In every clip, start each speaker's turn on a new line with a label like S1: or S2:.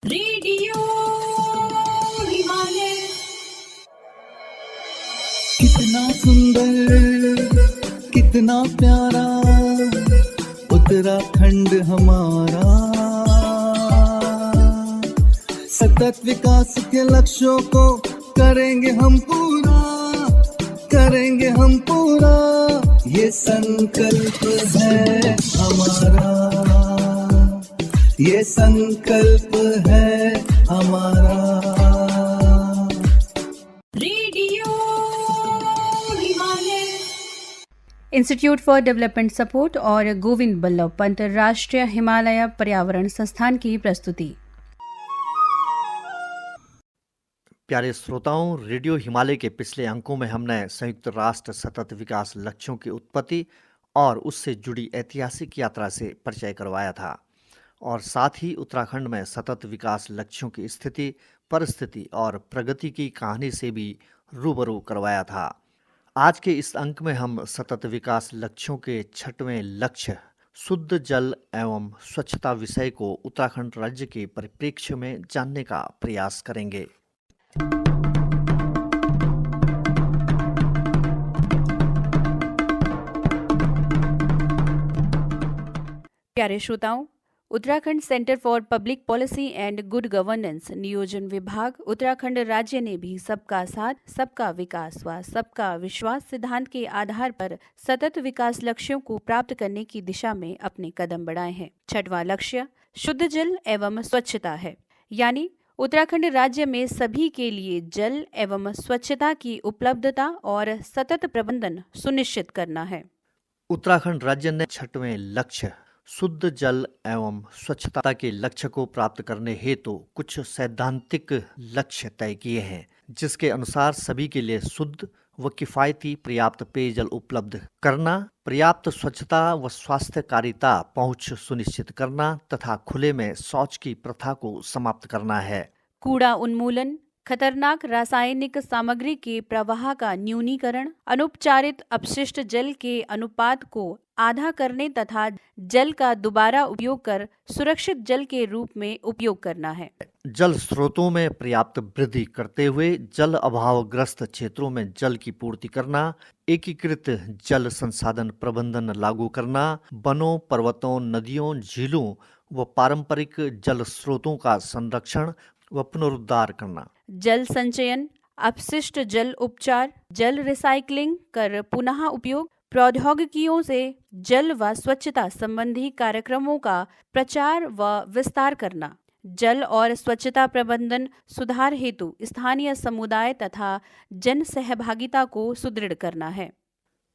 S1: Radio Himalaya.
S2: कितना सुंदर कितना प्यारा उत्तराखंड हमारा, सतत विकास के लक्ष्यों को करेंगे हम पूरा, ये संकल्प है हमारा, ये संकल्प है हमारा।
S1: Radio Himalaya.
S3: Institute for development support और गोविंद बल्लभ पंत राष्ट्रीय हिमालय पर्यावरण संस्थान की प्रस्तुति।
S4: प्यारे श्रोताओं, रेडियो हिमालय के पिछले अंकों में हमने संयुक्त राष्ट्र सतत विकास लक्ष्यों की उत्पत्ति और उससे जुड़ी ऐतिहासिक यात्रा से परिचय करवाया था और साथ ही उत्तराखंड में सतत विकास लक्ष्यों की स्थिति, परिस्थिति और प्रगति की कहानी से भी रूबरू करवाया था। आज के इस अंक में हम सतत विकास लक्ष्यों के 6वें लक्ष्य शुद्ध जल एवं स्वच्छता विषय को उत्तराखंड राज्य के परिप्रेक्ष्य में जानने का प्रयास करेंगे।
S3: प्यारे श्रोताओं, Uttarakhand centre for public policy and good governance नियोजन विभाग उत्तराखंड राज्य ने भी सबका साथ, सबका विकास व सबका विश्वास सिद्धांत के आधार पर सतत विकास लक्ष्यों को प्राप्त करने की दिशा में अपने कदम बढ़ाए हैं। 6वां लक्ष्य शुद्ध जल एवं स्वच्छता है, यानी उत्तराखंड राज्य में सभी के लिए जल एवं स्वच्छता की उपलब्धता और सतत प्रबंधन सुनिश्चित करना है।
S4: उत्तराखंड राज्य ने 6वें लक्ष्य शुद्ध जल एवं स्वच्छता के लक्ष्य को प्राप्त करने हेतु कुछ सैद्धांतिक लक्ष्य तय किए हैं, जिसके अनुसार सभी के लिए शुद्ध व किफायती पर्याप्त पेयजल उपलब्ध करना, पर्याप्त स्वच्छता व स्वास्थ्यकारिता पहुंच सुनिश्चित करना तथा खुले में शौच की प्रथा को समाप्त करना है।
S3: कूड़ा उन्मूलन, खतरनाक रासायनिक सामग्री के प्रवाह का न्यूनीकरण, अनुपचारित अपशिष्ट जल के अनुपात को आधा करने तथा जल का दोबारा उपयोग कर सुरक्षित जल के रूप में उपयोग करना है।
S4: जल स्रोतों में पर्याप्त वृद्धि करते हुए जल अभावग्रस्त क्षेत्रों में जल की पूर्ति करना, एकीकृत जल संसाधन प्रबंधन लागू करना, वनों, पर्वतों, नदियों, झीलों व पारंपरिक जल स्रोतों का संरक्षण व पुनरुद्धार करना,
S3: जल संचयन, अपशिष्ट जल उपचार, जल रिसाइकलिंग कर पुनः उपयोग, प्रौद्योगिकियों से जल व स्वच्छता संबंधी कार्यक्रमों का प्रचार व विस्तार करना, जल और स्वच्छता प्रबंधन सुधार हेतु स्थानीय समुदाय तथा जन सहभागिता को सुदृढ़ करना है।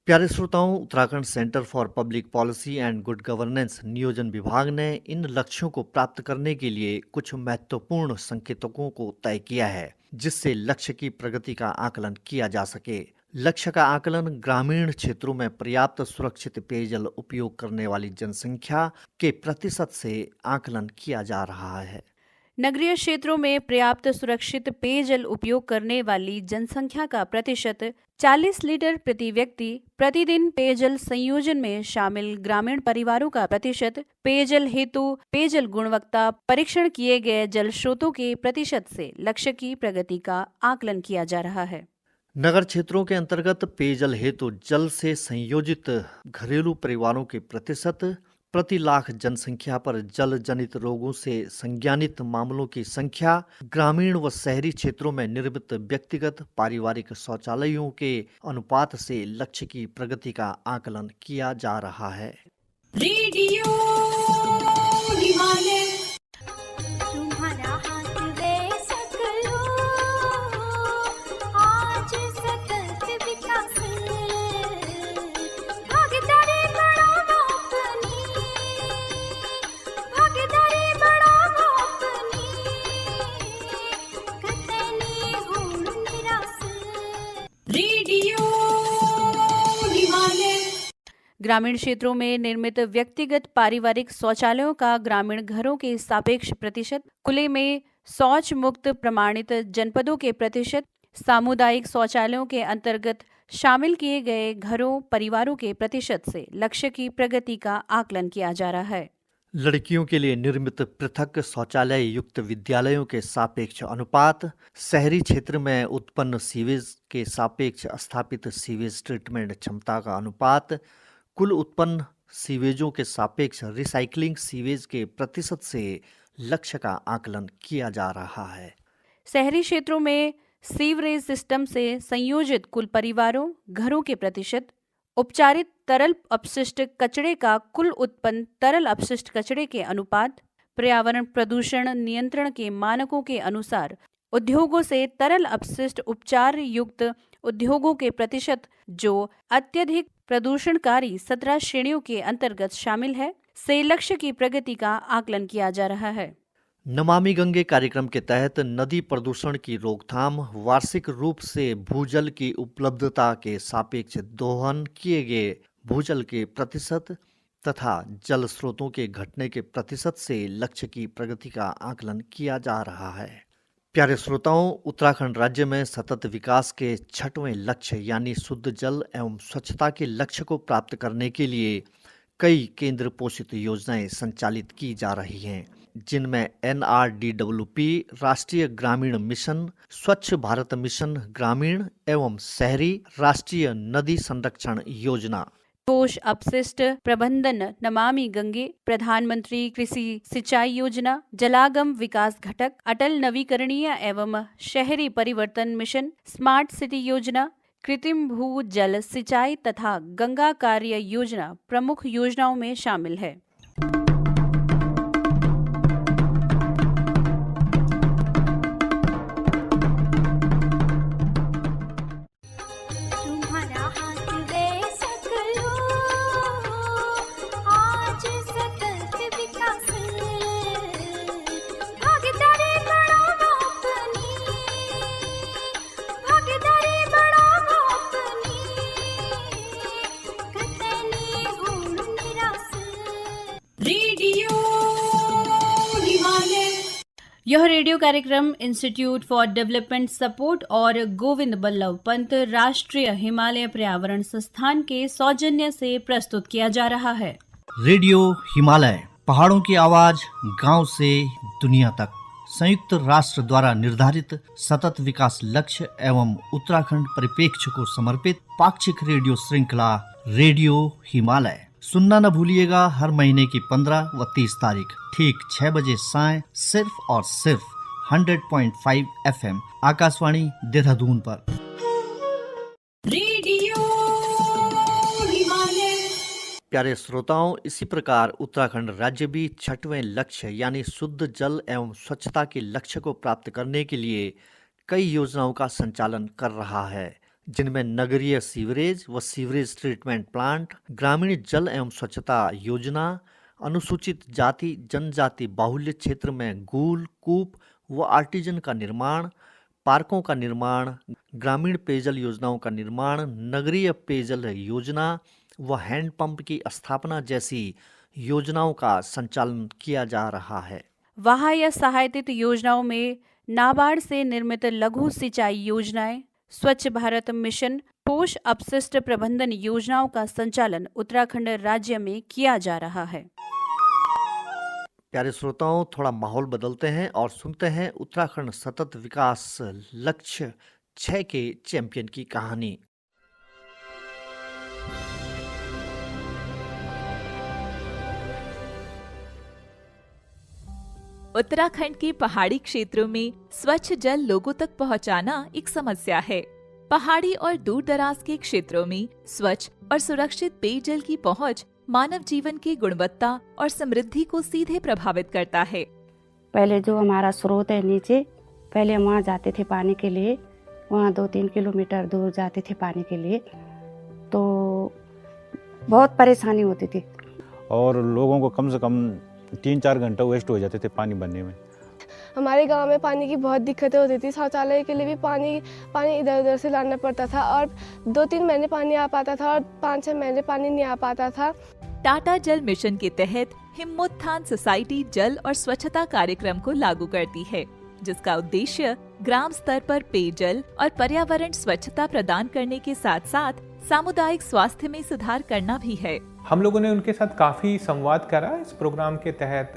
S4: प्यारे श्रोताओं, Uttarakhand centre for public policy and good governance नियोजन विभाग ने इन लक्ष्यों को प्राप्त करने के लिए कुछ महत्वपूर्ण संकेतकों को तय किया है, जिससे लक्ष्य की प्रगति का आकलन किया जा सके। लक्ष्य का आकलन ग्रामीण क्षेत्रों में पर्याप्त सुरक्षित पेयजल उपयोग करने वाली जनसंख्या के प्रतिशत से आकलन किया जा रहा है।
S3: नगरीय क्षेत्रों में पर्याप्त सुरक्षित पेयजल उपयोग करने वाली जनसंख्या का प्रतिशत 40 लीटर प्रति व्यक्ति प्रतिदिन पेयजल संयोजन में शामिल ग्रामीण परिवारों का प्रतिशत, पेयजल हेतु पेयजल गुणवत्ता परीक्षण किए गए जल स्रोतों के प्रतिशत से लक्ष्य की प्रगति का आकलन किया जा रहा है।
S4: नगर क्षेत्रों के अंतर्गत पेयजल हेतु जल से संयोजित घरेलू परिवारों के प्रतिशत, प्रति लाख जनसंख्या पर जल जनित रोगों से संज्ञानित मामलों की संख्या, ग्रामीण व शहरी क्षेत्रों में निर्मित व्यक्तिगत पारिवारिक शौचालयों के अनुपात से लक्ष्य की प्रगति का आकलन किया जा रहा है।
S1: रेडियो हिमालय।
S5: तुम्हारा हाथ दे सकलो आज सतत विकास, भागीदारी बढ़ाओ अपनी, भागीदारी बढ़ाओ अपनी, कतनी होड़ निराश।
S1: रेडियो हिमालय।
S3: ग्रामीण क्षेत्रों में निर्मित व्यक्तिगत पारिवारिक शौचालयों का ग्रामीण घरों के सापेक्ष प्रतिशत, खुले में शौच मुक्त प्रमाणित जनपदों के प्रतिशत, सामुदायिक शौचालयों के अंतर्गत शामिल किए गए घरों परिवारों के प्रतिशत से लक्ष्य की प्रगति का आकलन किया जा रहा है।
S4: लड़कियों के लिए निर्मित पृथक शौचालय युक्त विद्यालयों के सापेक्ष अनुपात, शहरी क्षेत्र में उत्पन्न सीवेज के सापेक्ष स्थापित सीवेज ट्रीटमेंट क्षमता का अनुपात, कुल उत्पन्न सीवेजों के सापेक्ष रिसाइकलिंग सीवेज के प्रतिशत से लक्ष्य का आकलन किया जा रहा है।
S3: शहरी क्षेत्रों में सीवरेज सिस्टम से संयोजित कुल परिवारों, घरों के प्रतिशत, उपचारित तरल अपशिष्ट कचरे का कुल उत्पन्न तरल अपशिष्ट कचरे के अनुपात, पर्यावरण प्रदूषण नियंत्रण के मानकों के अनुसार उद्योगों से तरल अपशिष्ट उपचार युक्त उद्योगों के प्रतिशत जो अत्यधिक प्रदूषणकारी 17 श्रेणियों के अंतर्गत शामिल है, से लक्ष्य की प्रगति का आकलन किया जा रहा है।
S4: नमामि गंगे कार्यक्रम के तहत नदी प्रदूषण की रोकथाम, वार्षिक रूप से भूजल की उपलब्धता के सापेक्ष दोहन किए गए भूजल के प्रतिशत तथा जल स्रोतों के घटने के प्रतिशत से लक्ष्य की प्रगति का आकलन किया जा रहा है। प्यारे श्रोताओं, उत्तराखंड राज्य में सतत विकास के 6वें लक्ष्य यानी शुद्ध जल एवं स्वच्छता के लक्ष्य को प्राप्त करने के लिए कई केंद्र पोषित योजनाएं संचालित की जा रही हैं, जिनमें NRDWP राष्ट्रीय ग्रामीण मिशन, स्वच्छ भारत मिशन ग्रामीण एवं शहरी, राष्ट्रीय नदी संरक्षण योजना,
S3: ठोस अपशिष्ट प्रबंधन नमामि गंगे, प्रधानमंत्री कृषि सिंचाई योजना, जलागम विकास घटक, अटल नवीकरणीय एवं शहरी परिवर्तन मिशन, स्मार्ट सिटी योजना, कृत्रिम भू जल सिंचाई तथा गंगा कार्य योजना प्रमुख योजनाओं में शामिल है।
S5: तुम्हारा हाथ वे सकलो, आज सकल विकास, भागीदारी बढ़ाओ अपनी, भागीदारी बढ़ाओ अपनी, कतनी होड़ निराश।
S1: रेडियो हिमालय।
S3: यह रेडियो कार्यक्रम इंस्टीट्यूट फॉर डेवलपमेंट सपोर्ट और गोविंद बल्लभ पंत राष्ट्रीय हिमालय पर्यावरण संस्थान के सौजन्य से प्रस्तुत किया जा रहा है।
S4: रेडियो हिमालय, पहाड़ों की आवाज गांव से दुनिया तक, संयुक्त राष्ट्र द्वारा निर्धारित सतत विकास लक्ष्य एवं उत्तराखंड परिप्रेक्ष्य को समर्पित पाक्षिक रेडियो श्रृंखला रेडियो हिमालय। सुनना न भूलिएगा, हर महीने की 15 व 30 तारीख ठीक 6 बजे साय सिर्फ और सिर्फ 100.5 FM आकाशवाणी देहरादून पर।
S1: रेडियो हिमालय।
S4: प्यारे श्रोताओं, इसी प्रकार उत्तराखंड राज्य भी 6वें लक्ष्य यानी शुद्ध जल एवं स्वच्छता के लक्ष्य को प्राप्त करने के लिए कई योजनाओं का संचालन कर रहा है, जिनमें नगरीय सीवरेज व सीवरेज ट्रीटमेंट प्लांट, ग्रामीण जल एवं स्वच्छता योजना, अनुसूचित जाति जनजाति बाहुल्य क्षेत्र में गूल, कूप व आर्टिजन का निर्माण, पार्कों का निर्माण, ग्रामीण पेयजल योजनाओं का निर्माण, नगरीय पेयजल योजना व हैंडपंप की स्थापना जैसी योजनाओं का संचालन किया जा रहा है।
S3: वाह या सहायतित योजनाओं में नाबार्ड से निर्मित लघु सिंचाई योजनाएं, स्वच्छ भारत मिशन, ठोस अपशिष्ट प्रबंधन योजनाओं का संचालन उत्तराखंड राज्य में किया जा रहा है।
S4: प्यारे श्रोताओं, थोड़ा माहौल बदलते हैं और सुनते हैं उत्तराखंड सतत विकास लक्ष्य 6 के चैंपियन की कहानी।
S6: उत्तराखंड के पहाड़ी क्षेत्रों में स्वच्छ जल लोगों तक पहुंचाना एक समस्या है। पहाड़ी और दूर दराज के क्षेत्रों में स्वच्छ और सुरक्षित पेयजल की पहुंच मानव जीवन की गुणवत्ता और समृद्धि को सीधे प्रभावित करता है।
S7: पहले जो हमारा स्रोत है नीचे, पहले हम वहाँ जाते थे पानी के लिए, वहाँ 2-3 किलोमीटर दूर जाते थे पानी के लिए, तो बहुत परेशानी होती थी
S8: और लोगों को कम से कम 3-4 घंटा वेस्ट हो जाते थे पानी भरने में।
S9: हमारे गांव में पानी की बहुत दिक्कतें होती थी। शौचालय के लिए भी पानी इधर उधर से लाना पड़ता था और 2-3 महीने पानी आ पाता था और 5-6 महीने पानी नहीं आ पाता था।
S6: टाटा जल मिशन के तहत हिम्मतथान सोसाइटी जल और स्वच्छता कार्यक्रम को लागू करती है, जिसका उद्देश्य ग्राम स्तर पर पेयजल और पर्यावरण स्वच्छता प्रदान करने के साथ साथ सामुदायिक स्वास्थ्य में सुधार करना भी है।
S10: हम लोगों ने उनके साथ काफ़ी संवाद करा इस प्रोग्राम के तहत।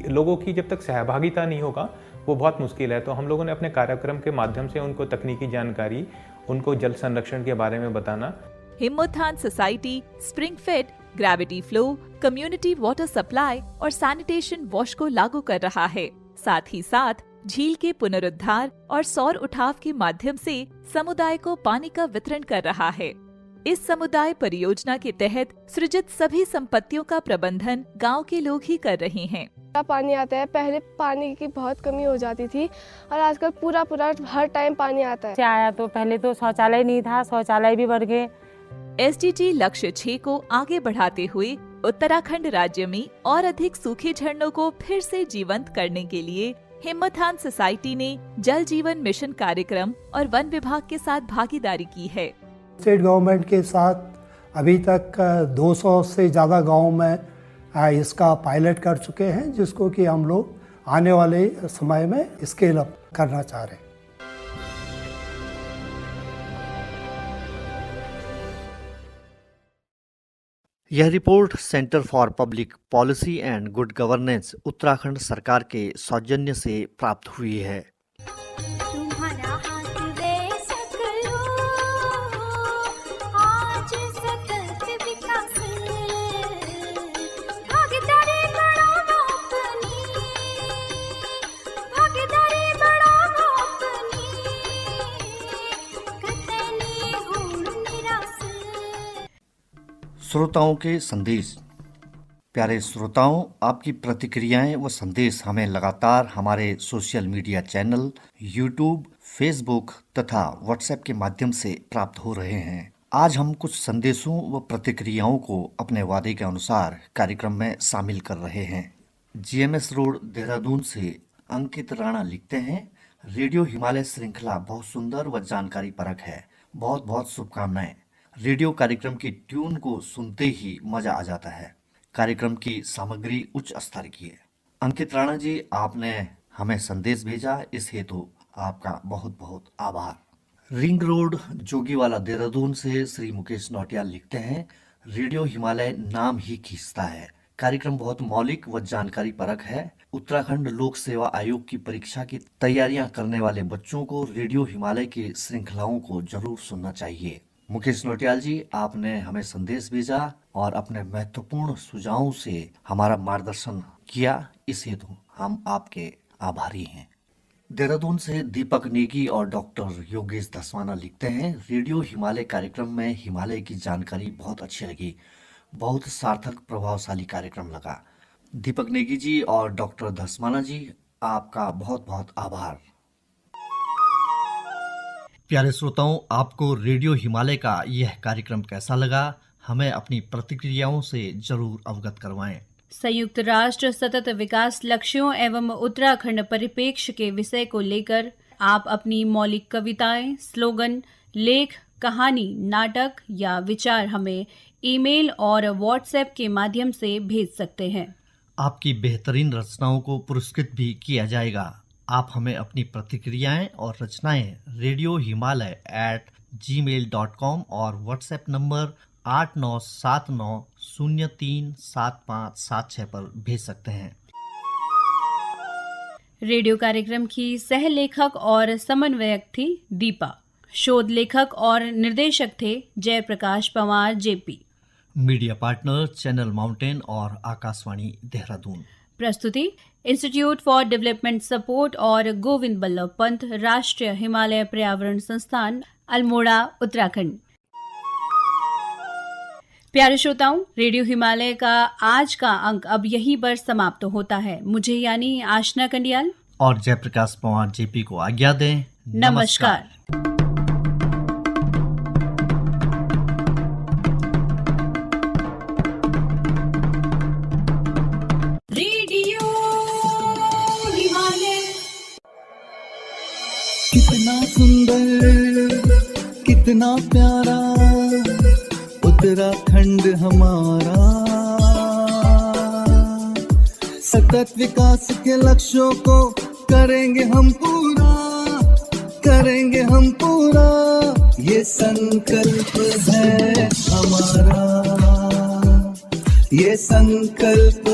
S10: लोगों की जब तक सहभागिता नहीं होगा वो बहुत मुश्किल है, तो हम लोगों ने अपने कार्यक्रम के माध्यम से उनको तकनीकी जानकारी, उनको जल संरक्षण के बारे में बताना।
S6: Himmotthan society spring fit, gravity flow, community water supply और सैनिटेशन वॉश को लागू कर रहा है। साथ ही साथ झील के पुनरुद्धार और सौर उठाव के माध्यम से समुदाय को पानी का वितरण कर रहा है। इस समुदाय परियोजना के तहत सृजित सभी संपत्तियों का प्रबंधन गांव के लोग ही कर रहे हैं।
S9: पानी आता है, पहले पानी की बहुत कमी हो जाती थी और आजकल पूरा हर टाइम पानी आता है।
S7: आया तो पहले तो शौचालय नहीं था, शौचालय भी बढ़ गए।
S6: SDG लक्ष्य 6 को आगे बढ़ाते हुए उत्तराखंड राज्य में और अधिक सूखे झरनों को फिर से जीवंत करने के लिए हिमोत्थान सोसाइटी ने जल जीवन मिशन कार्यक्रम और वन विभाग के साथ भागीदारी की है।
S11: स्टेट गवर्नमेंट के साथ अभी तक 200 से ज़्यादा गाँव में इसका पायलट कर चुके हैं, जिसको कि हम लोग आने वाले समय में स्केल अप करना चाह रहे हैं।
S4: यह report centre for public policy and good governance Uttarakhand सरकार के सौजन्य से प्राप्त हुई है।
S5: तुम्हारा हाथ वे सकलो, आज सतत विकास, भागीदारी बढ़ाओ अपनी, भागीदारी बढ़ाओ अपनी, कतनी होड़ निराश।
S4: श्रोताओं के संदेश। प्यारे श्रोताओं, आपकी प्रतिक्रियाएं व संदेश हमें लगातार हमारे social media channel YouTube, Facebook तथा व्हाट्सएप के माध्यम से प्राप्त हो रहे हैं। आज हम कुछ संदेशों व प्रतिक्रियाओं को अपने वादे के अनुसार कार्यक्रम में शामिल कर रहे हैं। GMS रोड देहरादून से अंकित राणा लिखते हैं, रेडियो हिमालय श्रृंखला बहुत सुंदर व जानकारी परक है। बहुत बहुत शुभकामनाएं। रेडियो कार्यक्रम की ट्यून को सुनते ही मजा आ जाता है। कार्यक्रम की सामग्री उच्च स्तर की है। अंकित राणा जी, आपने हमें संदेश भेजा, इस हेतु आपका बहुत बहुत आभार। रिंग रोड जोगीवाला देहरादून से श्री मुकेश नौटियाल लिखते हैं, रेडियो हिमालय नाम ही खींचता है। कार्यक्रम बहुत मौलिक व जानकारी परक है। उत्तराखंड लोक सेवा आयोग की परीक्षा की तैयारियां करने वाले बच्चों को रेडियो हिमालय की श्रृंखलाओं को जरूर सुनना चाहिए। मुकेश नौटियाल जी, आपने हमें संदेश भेजा और अपने महत्वपूर्ण सुझावों से हमारा मार्गदर्शन किया, इस हेतु हम आपके आभारी हैं। देहरादून से दीपक नेगी और डॉक्टर योगेश धस्माना लिखते हैं, रेडियो हिमालय कार्यक्रम में हिमालय की जानकारी बहुत अच्छी लगी, बहुत सार्थक प्रभावशाली कार्यक्रम लगा। दीपक नेगी जी और डॉक्टर धस्माना जी, आपका बहुत बहुत आभार। प्यारे श्रोताओं, आपको रेडियो हिमालय का यह कार्यक्रम कैसा लगा? हमें अपनी प्रतिक्रियाओं से जरूर अवगत करवाएं।
S3: संयुक्त राष्ट्र सतत विकास लक्ष्यों एवं उत्तराखंड परिप्रेक्ष्य के विषय को लेकर आप अपनी मौलिक कविताएं, स्लोगन, लेख, कहानी, नाटक या विचार हमें ईमेल और व्हाट्सएप के माध्यम से भेज सकते हैं।
S4: आपकी बेहतरीन रचनाओं को पुरस्कृत भी किया जाएगा। आप हमें अपनी प्रतिक्रियाएं और रचनाएं radiohimalay@gmail.com और व्हाट्सएप नंबर 8979037576 पर भेज सकते हैं।
S3: रेडियो कार्यक्रम की सह लेखक और समन्वयक थी दीपा। शोध लेखक और निर्देशक थे Jayprakash Panwar JP।
S4: Media partner Channel Mountain और आकाशवाणी देहरादून।
S3: प्रस्तुति इंस्टीट्यूट फॉर डेवलपमेंट सपोर्ट और गोविंद बल्लभ पंत राष्ट्रीय हिमालय पर्यावरण संस्थान, अल्मोड़ा, उत्तराखंड। प्यारे श्रोताओं, रेडियो हिमालय का आज का अंक अब यहीं पर समाप्त होता है। मुझे यानी आशना कंडियाल
S4: और जयप्रकाश पंवार JP को आज्ञा दें।
S3: नमस्कार।
S1: रेडियो हिमालय।
S2: कितना सुंदर, कितना प्यारा उत्तराखंड हमारा। सतत विकास के लक्ष्यों को करेंगे हम पूरा, करेंगे हम पूरा, ये संकल्प है हमारा। ये संकल्प